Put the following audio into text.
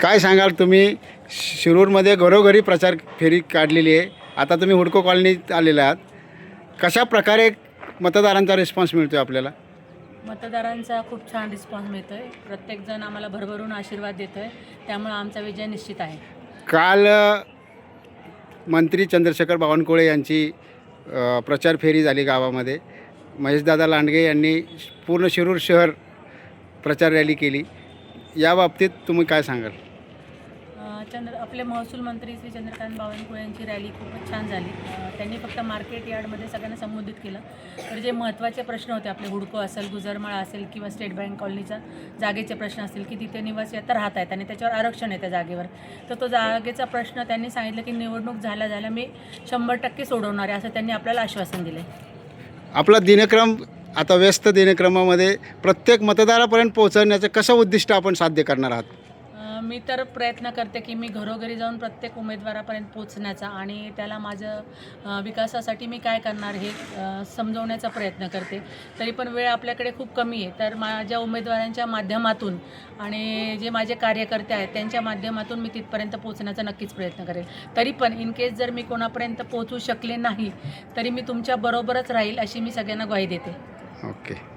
काय सांगाल तुम्ही? शिरूरमध्ये घरोघरी प्रचार फेरी काढलेली आहे. आता तुम्ही हुडको कॉलनीत आलेला आहात. कशा प्रकारे मतदारांचा रिस्पॉन्स मिळतो आपल्याला? मतदारांचा खूप छान रिस्पॉन्स मिळतो आहे. प्रत्येकजण आम्हाला भरभरून आशीर्वाद देतो आहे. त्यामुळे आमचा विजय निश्चित आहे. काल मंत्री चंद्रशेखर बावनकुळे यांची प्रचार फेरी झाली गावामध्ये. महेशदादा लांडगे यांनी पूर्ण शिरूर शहर प्रचार रॅली केली. या बाबतीत तुम्ही काय सांगाल? आपले महसूल मंत्री श्री चंद्रकांत बावनकुळे यांची रॅली खूपच छान झाली. त्यांनी फक्त मार्केट यार्डमध्ये सगळ्यांना संबोधित केलं. तर जे महत्त्वाचे प्रश्न होते, आपले हुडको असेल, गुजरमाळा असेल किंवा स्टेट बँक कॉलनीचा जागेचे प्रश्न असतील की तिथे निवासी आता राहत आहेत आणि त्याच्यावर आरक्षण आहे त्या जागेवर, तर तो जागेचा प्रश्न त्यांनी सांगितलं की निवडणूक झाल्या मी 100% सोडवणार आहे, असं त्यांनी आपल्याला आश्वासन दिलं आहे. आपला दिनक्रम आता व्यस्त दिनक्रमामध्ये प्रत्येक मतदारापर्यंत पोहोचवण्याचं कसं उद्दिष्ट आपण साध्य करणार आहात? मी तर प्रयत्न करते की मी घरोघरी जाऊन प्रत्येक उमेदवारापर्यंत पोचण्याचा आणि त्याला माझं विकासासाठी मी काय करणार हे समजवण्याचा प्रयत्न करते. तरी पण वेळ आपल्याकडे खूप कमी आहे, तर माझ्या उमेदवारांच्या माध्यमातून आणि जे माझे कार्यकर्ते आहेत त्यांच्या माध्यमातून मी तिथपर्यंत पोचण्याचा नक्कीच प्रयत्न करेल. तरी पण इन केस जर मी कोणापर्यंत पोचू शकले नाही तरी मी तुमच्याबरोबरच राहील, अशी मी सगळ्यांना ग्वाही देते. ओके.